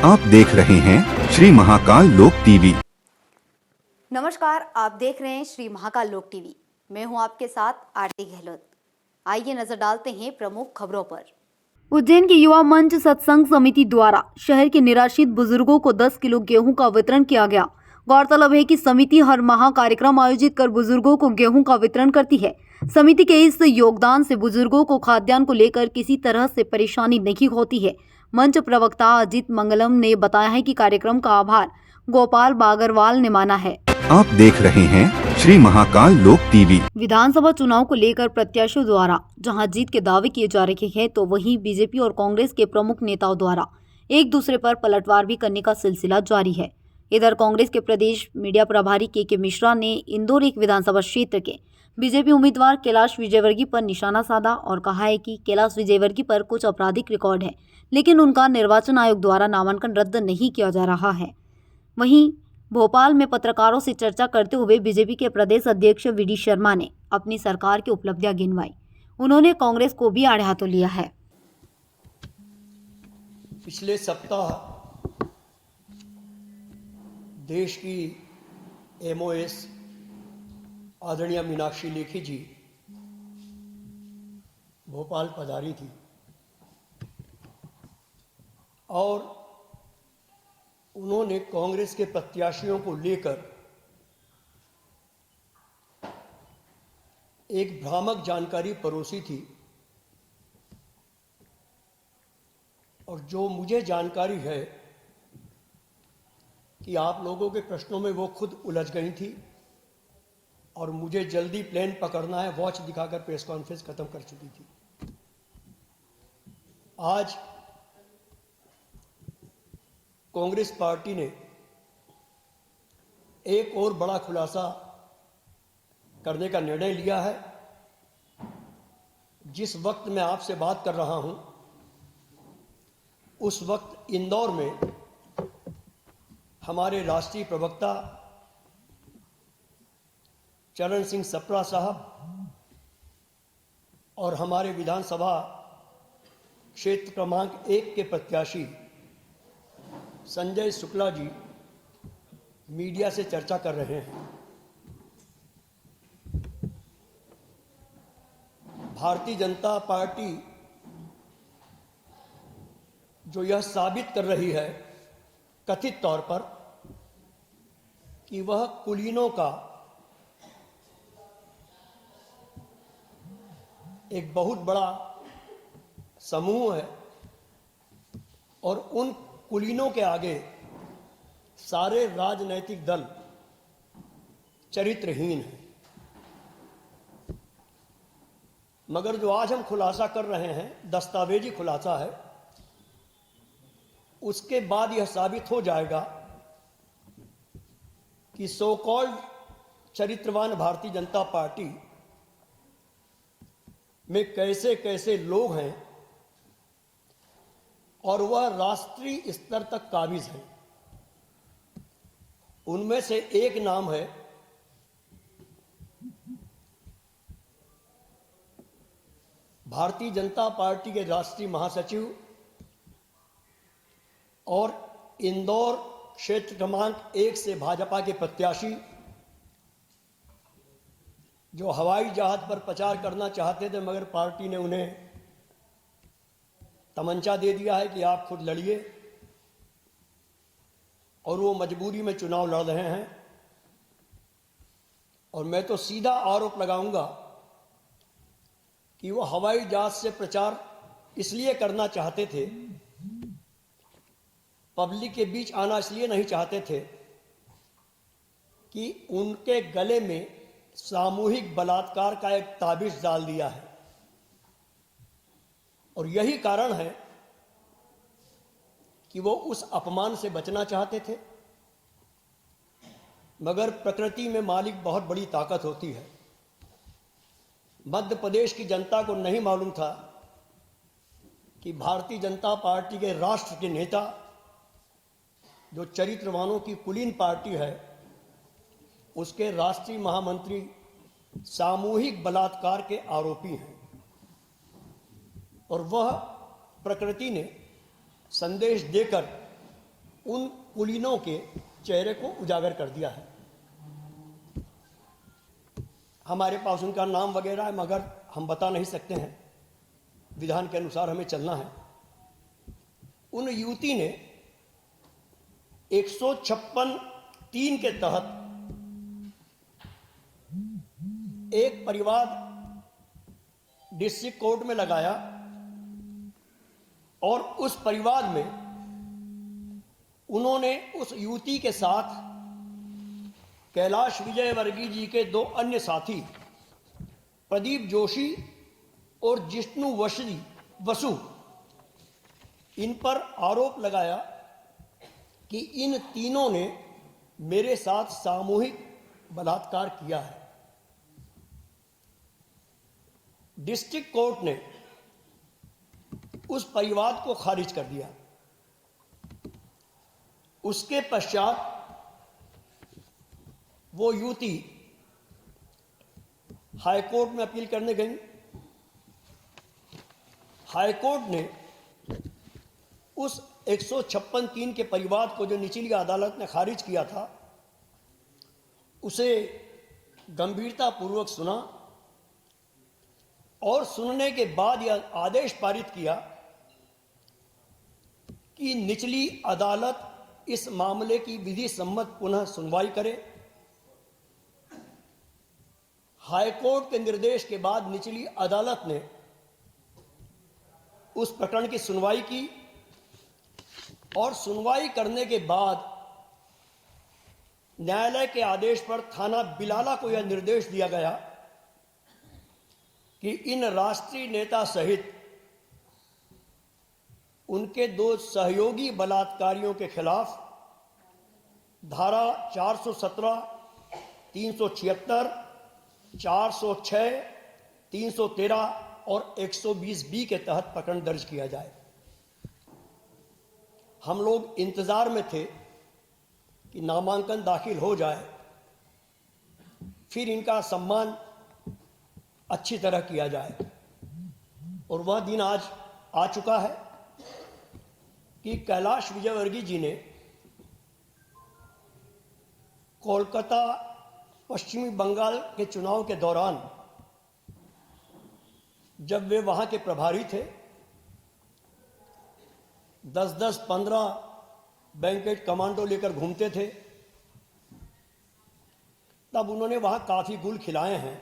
आप देख रहे हैं श्री महाकाल लोक टीवी। नमस्कार, आप देख रहे हैं श्री महाकाल लोक टीवी। मैं हूं आपके साथ आरती गहलोत। आइए नजर डालते हैं प्रमुख खबरों पर। उज्जैन की युवा मंच सत्संग समिति द्वारा शहर के निराश्रित बुजुर्गों को 10 किलो गेहूं का वितरण किया गया। गौरतलब है कि समिति हर माह कार्यक्रम आयोजित कर बुजुर्गों को गेहूं का वितरण करती है। समिति के इस योगदान से बुजुर्गों को खाद्यान्न को लेकर किसी तरह से परेशानी नहीं होती है। मंच प्रवक्ता अजीत मंगलम ने बताया है कि कार्यक्रम का आभार गोपाल बागरवाल ने माना है। आप देख रहे हैं श्री महाकाल लोक टीवी। विधानसभा चुनाव को लेकर प्रत्याशियों द्वारा जहां जीत के दावे किए जा रहे हैं, तो वहीं बीजेपी और कांग्रेस के प्रमुख नेताओं द्वारा एक दूसरे पर पलटवार भी करने का सिलसिला जारी है। इधर कांग्रेस के प्रदेश मीडिया प्रभारी के मिश्रा ने इंदौर एक विधानसभा क्षेत्र के बीजेपी उम्मीदवार कैलाश विजयवर्गीय पर निशाना साधा और कहा है कि कैलाश विजयवर्गीय पर कुछ आपराधिक रिकॉर्ड है, लेकिन उनका निर्वाचन आयोग द्वारा नामांकन रद्द नहीं किया जा रहा है। वहीं भोपाल में पत्रकारों से चर्चा करते हुए बीजेपी के प्रदेश अध्यक्ष वीडी शर्मा ने अपनी सरकार की उपलब्धियां गिनवाई। उन्होंने कांग्रेस को भी आड़े हाथों लिया है। पिछले सप्ताह देश की एमओएस आदरणीय मीनाक्षी लेखी जी भोपाल पधारी थी और उन्होंने कांग्रेस के प्रत्याशियों को लेकर एक भ्रामक जानकारी परोसी थी और जो मुझे जानकारी है कि आप लोगों के प्रश्नों में वो खुद उलझ गई थी और मुझे जल्दी प्लेन पकड़ना है, वॉच दिखाकर प्रेस कॉन्फ्रेंस खत्म कर चुकी थी। आज कांग्रेस पार्टी ने एक और बड़ा खुलासा करने का निर्णय लिया है। जिस वक्त मैं आपसे बात कर रहा हूं, उस वक्त इंदौर में हमारे राष्ट्रीय प्रवक्ता चरण सिंह सप्रा साहब और हमारे विधानसभा क्षेत्र क्रमांक 1 के प्रत्याशी संजय शुक्ला जी मीडिया से चर्चा कर रहे हैं। भारतीय जनता पार्टी जो यह साबित कर रही है कथित तौर पर कि वह कुलीनों का एक बहुत बड़ा समूह है और उन कुलीनों के आगे सारे राजनैतिक दल चरित्रहीन हैं। मगर जो आज हम खुलासा कर रहे हैं, दस्तावेजी खुलासा है, उसके बाद यह साबित हो जाएगा कि सो कॉल्ड चरित्रवान भारतीय जनता पार्टी में कैसे कैसे लोग हैं और वह राष्ट्रीय स्तर तक काबिज हैं। उनमें से एक नाम है भारतीय जनता पार्टी के राष्ट्रीय महासचिव और इंदौर क्षेत्र क्रमांक 1 से भाजपा के प्रत्याशी जो हवाई जहाज पर प्रचार करना चाहते थे, मगर पार्टी ने उन्हें तमंचा दे दिया है कि आप खुद लड़िए, और वो मजबूरी में चुनाव लड़ रहे हैं। और मैं तो सीधा आरोप लगाऊंगा कि वो हवाई जहाज से प्रचार इसलिए करना चाहते थे, पब्लिक के बीच आना इसलिए नहीं चाहते थे कि उनके गले में सामूहिक बलात्कार का एक ताबीज डाल दिया है। और यही कारण है कि वो उस अपमान से बचना चाहते थे। मगर प्रकृति में मालिक बहुत बड़ी ताकत होती है। मध्य प्रदेश की जनता को नहीं मालूम था कि भारतीय जनता पार्टी के राष्ट्र के नेता, जो चरित्रवानों की कुलीन पार्टी है, उसके राष्ट्रीय महामंत्री सामूहिक बलात्कार के आरोपी हैं। और वह प्रकृति ने संदेश देकर उन कुलीनों के चेहरे को उजागर कर दिया है। हमारे पास उनका नाम वगैरह है मगर हम बता नहीं सकते हैं, विधान के अनुसार हमें चलना है। उन युवती ने 156(3) के तहत एक परिवाद डिस्ट्रिक्ट कोर्ट में लगाया और उस परिवाद में उन्होंने उस युवती के साथ कैलाश विजयवर्गीय जी के 2 अन्य साथी प्रदीप जोशी और जिष्णु वसु इन पर आरोप लगाया कि इन तीनों ने मेरे साथ सामूहिक बलात्कार किया है। डिस्ट्रिक्ट कोर्ट ने उस परिवाद को खारिज कर दिया। उसके पश्चात वो युवती हाईकोर्ट में अपील करने गई। हाईकोर्ट ने उस 156(3) के परिवाद को जो निचली अदालत ने खारिज किया था उसे गंभीरता पूर्वक सुना और सुनने के बाद यह आदेश पारित किया कि निचली अदालत इस मामले की विधि सम्मत पुनः सुनवाई करे। हाईकोर्ट के निर्देश के बाद निचली अदालत ने उस प्रकरण की सुनवाई की और सुनवाई करने के बाद न्यायालय के आदेश पर थाना बिलाला को यह निर्देश दिया गया कि इन राष्ट्रीय नेता सहित उनके 2 सहयोगी बलात्कारियों के खिलाफ धारा 417, 376, 406, 313 और 120(b) के तहत प्रकरण दर्ज किया जाए। हम लोग इंतजार में थे कि नामांकन दाखिल हो जाए, फिर इनका सम्मान अच्छी तरह किया जाए। और वह दिन आज आ चुका है कि कैलाश विजयवर्गीय जी ने कोलकाता पश्चिमी बंगाल के चुनाव के दौरान जब वे वहां के प्रभारी थे, 10-10, 15 बैंकेट कमांडो लेकर घूमते थे, तब उन्होंने वहां काफी गुल खिलाए हैं।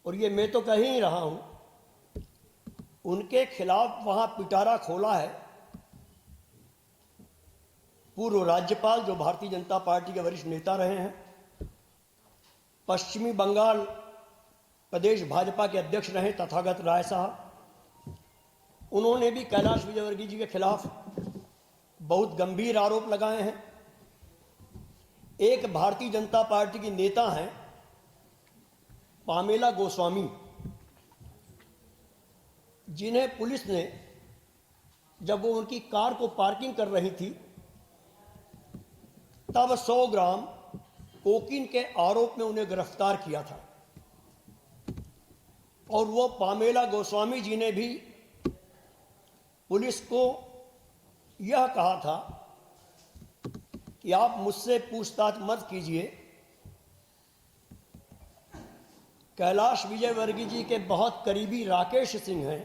और ये मैं तो कह ही नहीं रहा हूं, उनके खिलाफ वहां पिटारा खोला है पूर्व राज्यपाल जो भारतीय जनता पार्टी के वरिष्ठ नेता रहे हैं, पश्चिमी बंगाल प्रदेश भाजपा के अध्यक्ष रहे तथागत राय साहब, उन्होंने भी कैलाश विजयवर्गीय जी के खिलाफ बहुत गंभीर आरोप लगाए हैं। एक भारतीय जनता पार्टी की नेता हैं पामेला गोस्वामी, जिन्हें पुलिस ने जब वो उनकी कार को पार्किंग कर रही थी तब 100 ग्राम कोकीन के आरोप में उन्हें गिरफ्तार किया था। और वो पामेला गोस्वामी जी ने भी पुलिस को यह कहा था कि आप मुझसे पूछताछ मत कीजिए, कैलाश विजयवर्गीय जी के बहुत करीबी राकेश सिंह हैं,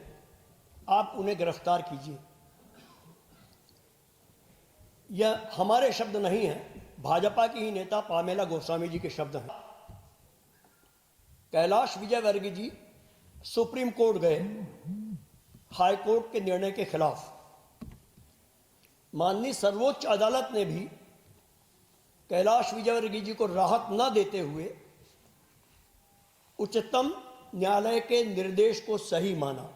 आप उन्हें गिरफ्तार कीजिए। यह हमारे शब्द नहीं हैं, भाजपा की ही नेता पामेला गोस्वामी जी के शब्द हैं। कैलाश विजयवर्गीय जी सुप्रीम कोर्ट गए हाई कोर्ट के निर्णय के खिलाफ। माननीय सर्वोच्च अदालत ने भी कैलाश विजयवर्गीय जी को राहत न देते हुए उच्चतम न्यायालय के निर्देश को सही माना,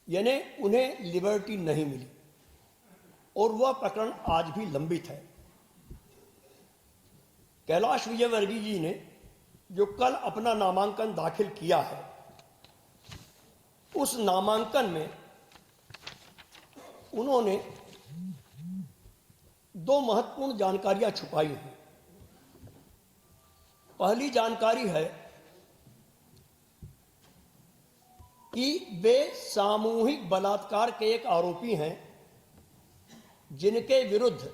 यानी उन्हें लिबर्टी नहीं मिली और वह प्रकरण आज भी लंबित है। कैलाश विजयवर्गीय जी ने जो कल अपना नामांकन दाखिल किया है, उस नामांकन में उन्होंने 2 महत्वपूर्ण जानकारियां छुपाई हैं। पहली जानकारी है कि वे सामूहिक बलात्कार के एक आरोपी हैं जिनके विरुद्ध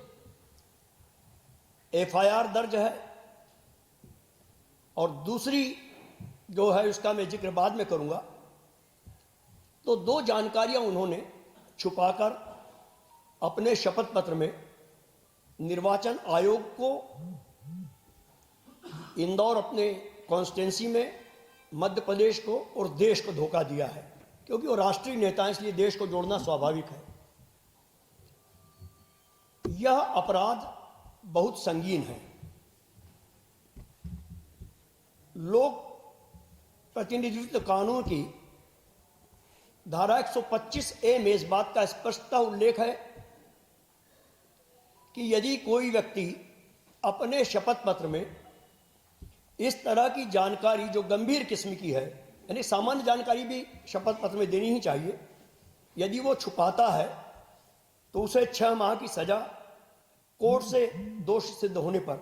एफआईआर दर्ज है, और दूसरी जो है उसका मैं जिक्र बाद में करूंगा, तो 2 जानकारियां उन्होंने छुपाकर अपने शपथ पत्र में निर्वाचन आयोग को, इंदौर अपने कॉन्स्टिट्यूंसी में, मध्य प्रदेश को और देश को धोखा दिया है, क्योंकि वो राष्ट्रीय नेता हैं, इसलिए देश को जोड़ना स्वाभाविक है। यह अपराध बहुत संगीन है। लोक प्रतिनिधित्व कानून की धारा 125A में इस बात का स्पष्टता उल्लेख है कि यदि कोई व्यक्ति अपने शपथ पत्र में इस तरह की जानकारी जो गंभीर किस्म की है, यानी सामान्य जानकारी भी शपथ पत्र में देनी ही चाहिए, यदि वो छुपाता है तो उसे 6 माह की सजा, कोर्ट से दोषी सिद्ध होने पर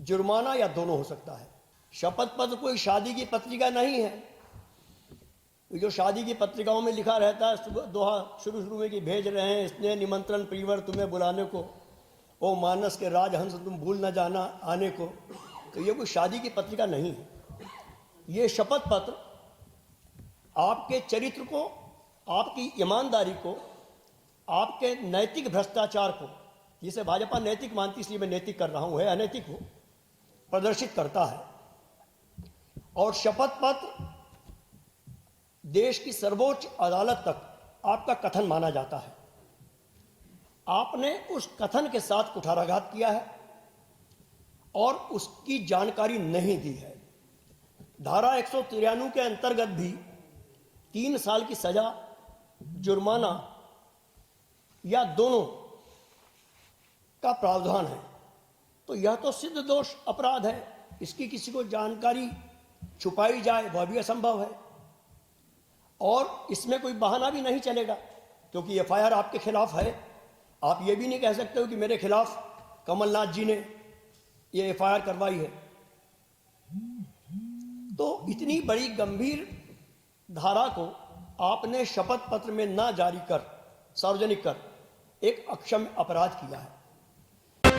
जुर्माना या दोनों हो सकता है। शपथ पत्र कोई शादी की पत्रिका नहीं है, जो शादी की पत्रिकाओं में लिखा रहता है दोहा शुरू में कि भेज रहे हैं स्नेह निमंत्रण प्रियवर तुम्हें बुलाने को, ओ मानस के राजहंस तुम भूल न जाना आने को, तो ये कोई शादी की पत्रिका नहीं है। ये शपथ पत्र आपके चरित्र को, आपकी ईमानदारी को, आपके नैतिक भ्रष्टाचार को, जिसे भाजपा नैतिक मानती इसलिए मैं नैतिक कर रहा हूं, है अनैतिक हो, प्रदर्शित करता है। और शपथ पत्र देश की सर्वोच्च अदालत तक आपका कथन माना जाता है। आपने उस कथन के साथ कुठाराघात किया है और उसकी जानकारी नहीं दी है। धारा 193 के अंतर्गत भी 3 साल की सजा, जुर्माना या दोनों का प्रावधान है। तो यह तो सिद्ध दोष अपराध है, इसकी किसी को जानकारी छुपाई जाए वह भी असंभव है, और इसमें कोई बहाना भी नहीं चलेगा, क्योंकि एफआईआर आपके खिलाफ है। आप ये भी नहीं कह सकते हो कि मेरे खिलाफ कमलनाथ जी ने ये एफआईआर करवाई है। तो इतनी बड़ी गंभीर धारा को आपने शपथ पत्र में ना जारी कर, सार्वजनिक कर, एक अक्षम्य अपराध किया है।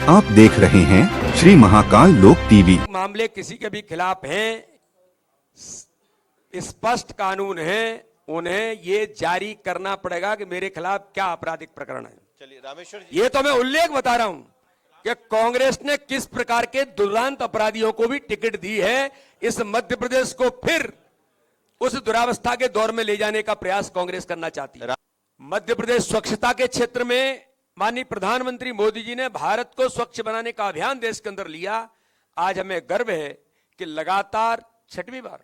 आप देख रहे हैं श्री महाकाल लोक टीवी। मामले किसी के भी खिलाफ हैं, स्पष्ट कानून है, उन्हें ये जारी करना पड़ेगा कि मेरे खिलाफ क्या आपराधिक प्रकरण है। चलिए रामेश्वर जी, ये तो मैं उल्लेख बता रहा हूं कि कांग्रेस ने किस प्रकार के दुर्दांत अपराधियों को भी टिकट दी है। इस मध्य प्रदेश को फिर उस दुरावस्था के दौर में ले जाने का प्रयास कांग्रेस करना चाहती है। मध्य प्रदेश स्वच्छता के क्षेत्र में माननीय प्रधानमंत्री मोदी जी ने भारत को स्वच्छ बनाने का अभियान देश के अंदर लिया। आज हमें गर्व है कि लगातार 6वीं बार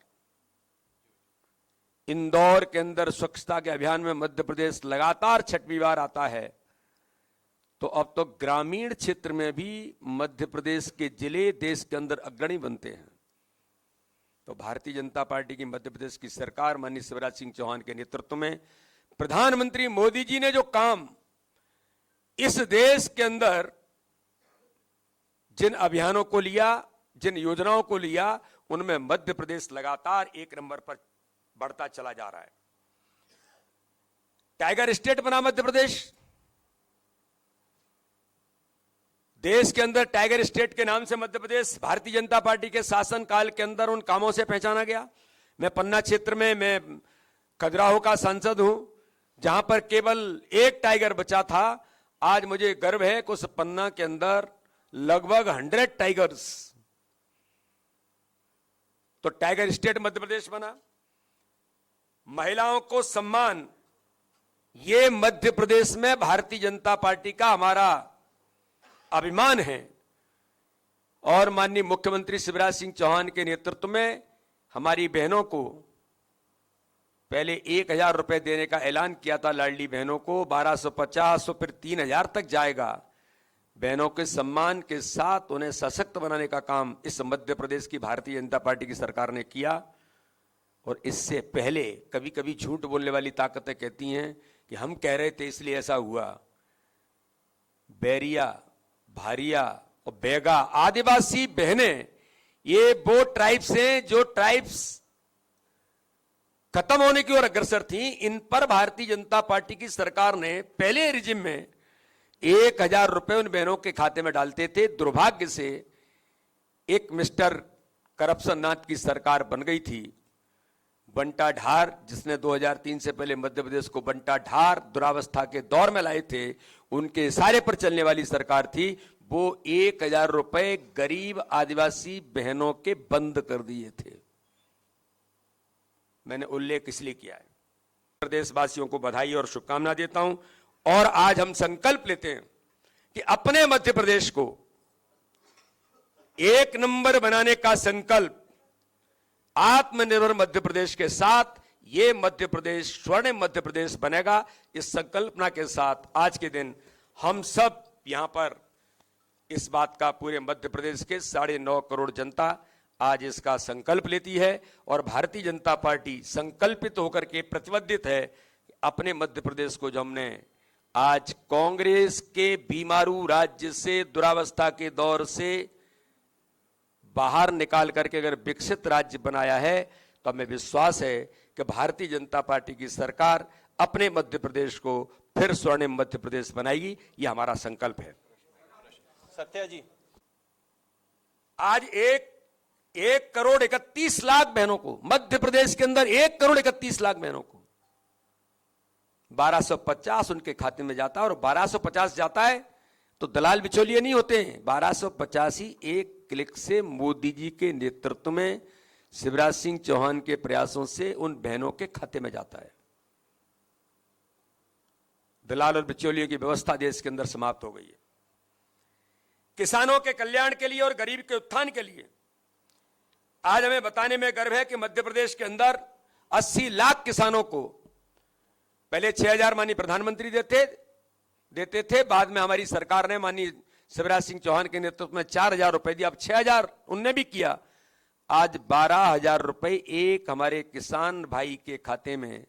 इंदौर के अंदर स्वच्छता के अभियान में मध्य प्रदेश लगातार 6वीं बार आता है। तो अब तो ग्रामीण क्षेत्र में भी मध्य प्रदेश के जिले देश के अंदर अग्रणी बनते हैं। तो भारतीय जनता पार्टी की मध्य प्रदेश की सरकार माननीय शिवराज सिंह चौहान के नेतृत्व में प्रधानमंत्री मोदी जी ने जो काम इस देश के अंदर जिन अभियानों को लिया, जिन योजनाओं को लिया, उनमें मध्य प्रदेश लगातार 1 नंबर पर बढ़ता चला जा रहा है। टाइगर स्टेट बना मध्य प्रदेश। देश के अंदर टाइगर स्टेट के नाम से मध्य प्रदेश भारतीय जनता पार्टी के शासन काल के अंदर उन कामों से पहचाना गया। मैं पन्ना क्षेत्र में, मैं खजुराहो का सांसद हूं, जहां पर केवल 1 टाइगर बचा था। आज मुझे गर्व है कि उस पन्ना के अंदर लगभग 100 टाइगर्स, तो टाइगर स्टेट मध्य प्रदेश बना। महिलाओं को सम्मान, ये मध्य प्रदेश में भारतीय जनता पार्टी का हमारा अभिमान है। और माननीय मुख्यमंत्री शिवराज सिंह चौहान के नेतृत्व में हमारी बहनों को पहले 1000 रुपए देने का ऐलान किया था, लाडली बहनों को 1250, फिर 3000 तक जाएगा। बहनों के सम्मान के साथ उन्हें सशक्त बनाने का काम इस मध्य प्रदेश की भारतीय जनता पार्टी की सरकार ने किया। और इससे पहले कभी कभी झूठ बोलने वाली ताकतें कहती हैं कि हम कह रहे थे इसलिए ऐसा हुआ। बैरिया, भारिया और बैगा आदिवासी बहनें, ये वो ट्राइब्स हैं जो ट्राइब्स खत्म होने की ओर अग्रसर थी। इन पर भारतीय जनता पार्टी की सरकार ने पहले रिजिम में 1000 रुपए उन बहनों के खाते में डालते थे। दुर्भाग्य से एक मिस्टर करप्शन नाथ की सरकार बन गई थी, बंटा ढार, जिसने 2003 से पहले मध्य प्रदेश को बंटा ढार दुरावस्था के दौर में लाए थे, उनके इशारे पर चलने वाली सरकार थी। वो 1000 रुपए गरीब आदिवासी बहनों के बंद कर दिए थे। मैंने उल्लेख इसलिए किया है। प्रदेशवासियों को बधाई और शुभकामना देता हूं और आज हम संकल्प लेते हैं कि अपने मध्य प्रदेश को एक नंबर बनाने का संकल्प, आत्मनिर्भर मध्य प्रदेश के साथ ये मध्य प्रदेश स्वर्णिम मध्य प्रदेश बनेगा। इस संकल्पना के साथ आज के दिन हम सब यहां पर इस बात का पूरे मध्य प्रदेश के 9.5 करोड़ जनता आज इसका संकल्प लेती है और भारतीय जनता पार्टी संकल्पित होकर के प्रतिबद्ध है कि अपने मध्य प्रदेश को जो हमने आज कांग्रेस के बीमारू राज्य से, दुरावस्था के दौर से बाहर निकाल करके अगर विकसित राज्य बनाया है, तो हमें विश्वास है कि भारतीय जनता पार्टी की सरकार अपने मध्य प्रदेश को फिर स्वर्णिम मध्य प्रदेश बनाएगी। यह हमारा संकल्प है। सत्या जी, आज 1 करोड़ 31 लाख बहनों को मध्य प्रदेश के अंदर 1 करोड़ 31 लाख बहनों को 1250 उनके खाते में जाता है और 1250 जाता है तो दलाल बिचौलिए नहीं होते हैं। 1250 ही एक क्लिक से मोदी जी के नेतृत्व में शिवराज सिंह चौहान के प्रयासों से उन बहनों के खाते में जाता है। दलाल और बिचौलियों की व्यवस्था देश के अंदर समाप्त हो गई है। किसानों के कल्याण के लिए और गरीब के उत्थान के लिए आज हमें बताने में गर्व है कि मध्य प्रदेश के अंदर 80 लाख किसानों को पहले 6000 माननीय प्रधानमंत्री देते थे, बाद में हमारी सरकार ने माननीय शिवराज सिंह चौहान के नेतृत्व में 4000 रुपए दिया, अब 6000 उनने भी किया। आज 12000 रुपए एक हमारे किसान भाई के खाते में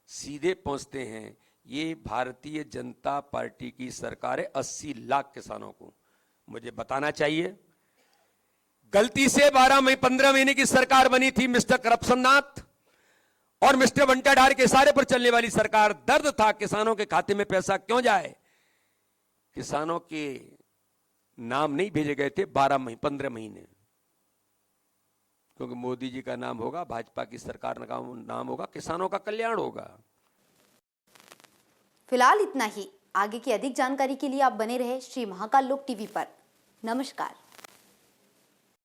सीधे पहुंचते हैं। ये भारतीय जनता पार्टी की सरकार है। 80 लाख किसानों को मुझे बताना चाहिए, गलती से 15 महीने की सरकार बनी थी मिस्टर करप्शन नाथ और मिस्टर बंटा ढार के इशारे पर चलने वाली सरकार। दर्द था किसानों के खाते में पैसा क्यों जाए। किसानों के नाम नहीं भेजे गए थे 15 महीने, क्योंकि मोदी जी का नाम होगा, भाजपा की सरकार का नाम होगा, किसानों का कल्याण होगा। फिलहाल इतना ही। आगे की अधिक जानकारी के लिए आप बने रहे श्री महाकाल लोक टीवी पर। नमस्कार।